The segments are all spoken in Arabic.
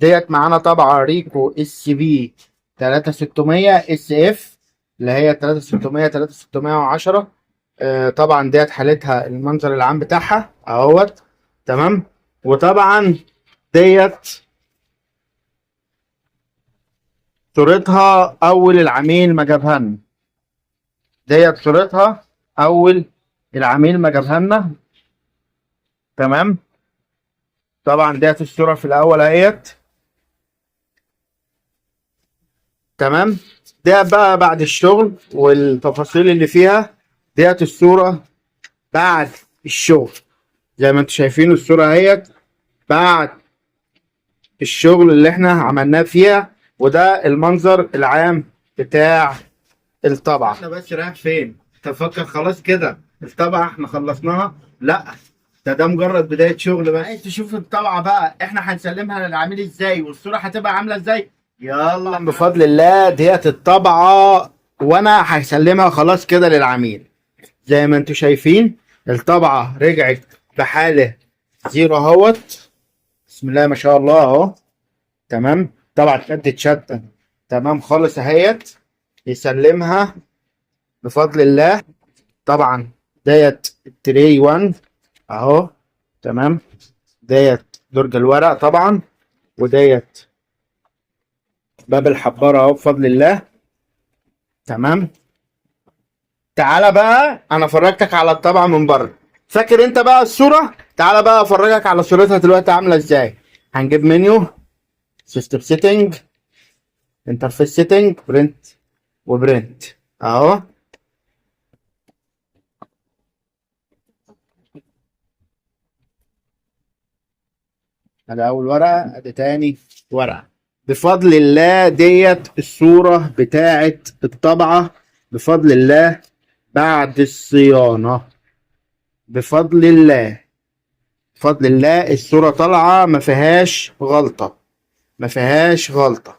ديت معانا طبعة ريكو اس بي 3600 اس اف، اللي هي 3600 3610. طبعا ديت حالتها المنظر العام بتاعها اهوت. تمام. وطبعا ديت صورتها اول العميل ما جابها لنا. ديت صورتها اول العميل ما جابها لنا. تمام. طبعا ديت الصورة في الاول اهيت. تمام. ديت بقى بعد الشغل والتفاصيل اللي فيها. ديت الصورة بعد الشغل، زي ما انتم شايفين الصورة اهيت بعد الشغل اللي احنا عملناه فيها. وده المنظر العام بتاع الطبعة. احنا بس رايح فين؟ تفكر خلاص كده الطبعة احنا خلصناها؟ لا، ده مجرد بداية شغل بس. عايز تشوف الطبعة بقى احنا هنسلمها للعميل ازاي والصورة هتبقى عاملة ازاي؟ يلا بفضل الله ديت الطبعة وانا هسلمها خلاص كده للعميل. زي ما انتم شايفين الطبعة رجعت بحالة زيرو اهوت. بسم الله ما شاء الله اهو. تمام. طبعا اتشدت شدة تمام خالص اهيت. يسلمها بفضل الله. طبعا ديت التري 1 اهو. تمام. ديت درج الورق طبعا، وديت باب الحبارة اهو بفضل الله. تمام. تعالى بقى انا فرجتك على الطبعة من بره، فاكر انت بقى الصورة؟ تعالى بقى افرجك على صورتها دلوقتي عاملة ازاي. هنجيب منيو، سيستم سيتنج، انترفيس سيتنج، برنت وبرنت اهو. ادي اول ورقة، ادي تاني ورقة. بفضل الله ديت الصورة بتاعت الطبعة بفضل الله بعد الصيانة. بفضل الله بفضل الله الصورة طالعة ما فيهاش غلطة، ما فيهاش غلطة.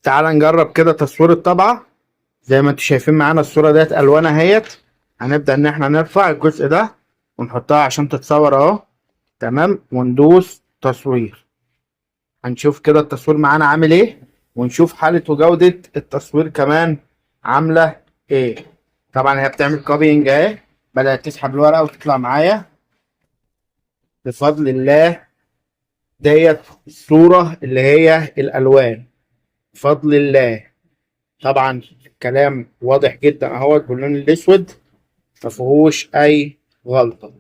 تعال نجرب كده تصوير الطبعة. زي ما انتم شايفين معانا الصورة ديت الوانها اهيت. هنبدأ ان احنا نرفع الجزء ده ونحطها عشان تتصور اهو. تمام. وندوس تصوير. هنشوف كده التصوير معانا عامل ايه، ونشوف حالة وجودة التصوير كمان عاملة ايه. طبعا هي بتعمل كوبينج اهي، بدأت تسحب الورقة وتطلع معايا بفضل الله. ديت الصورة اللي هي الألوان بفضل الله. طبعا الكلام واضح جدا اهوت باللون الأسود، مفيهوش أي غلطة.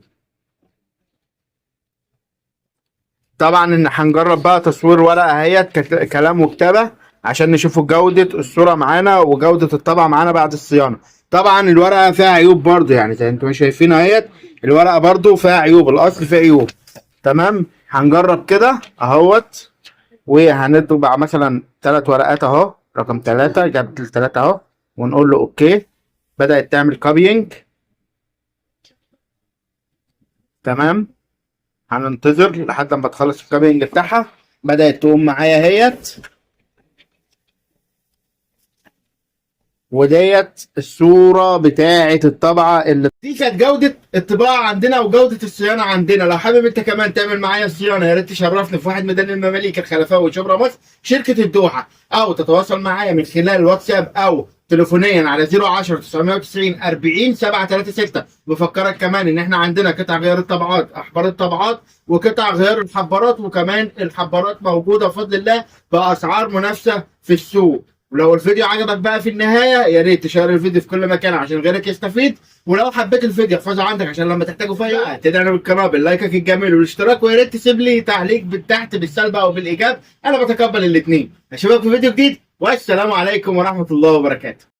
طبعا ان هنجرب بقى تصوير ورقة اهيت كلام وكتابة عشان نشوفوا جودة الصورة معانا وجودة الطبعة معانا بعد الصيانة. طبعا الورقة فيها عيوب برضو، يعني زي انتم شايفين اهيت الورقة برضو فيها عيوب، الاصل فيها عيوب. تمام. هنجرب كده اهوت، وهنطبع مثلا 3 ورقات اهو، رقم 3 جبت ال3 اهو، ونقول له اوكي. بدأت تعمل كوبينج. تمام. هننتظر لحد ما تخلص الكوبينج بتاعها. بدأت تقوم معايا اهيت. وديت الصورة بتاعة الطبعة اللي دي كانت جودة الطباعة عندنا وجودة الصيانة عندنا. لو حابب انت كمان تعمل معايا الصيانة يا ريت تشرفني في واحد ميدان المماليك الخلفاوي شبرا مصر شركة الدوحة، او تتواصل معايا من خلال الواتساب او تليفونيا على 010 990 40 736. بفكرك كمان ان احنا عندنا قطع غيار الطبعات، احبار الطبعات، وقطع غيار الحبارات، وكمان الحبارات موجودة بفضل الله باسعار منافسة في السوق. ولو الفيديو عجبك بقى في النهايه يا ريت تشير الفيديو في كل مكان عشان غيرك يستفيد. ولو حبيت الفيديو احفظه عندك عشان لما تحتاجه في اي وقت تدعمنا بالقناه باللايكك الجميل والاشتراك. ويا ريت تسيب لي تعليق تحت بالسلب او بالايجاب، انا بتقبل الاثنين. اشوفك في فيديو جديد والسلام عليكم ورحمه الله وبركاته.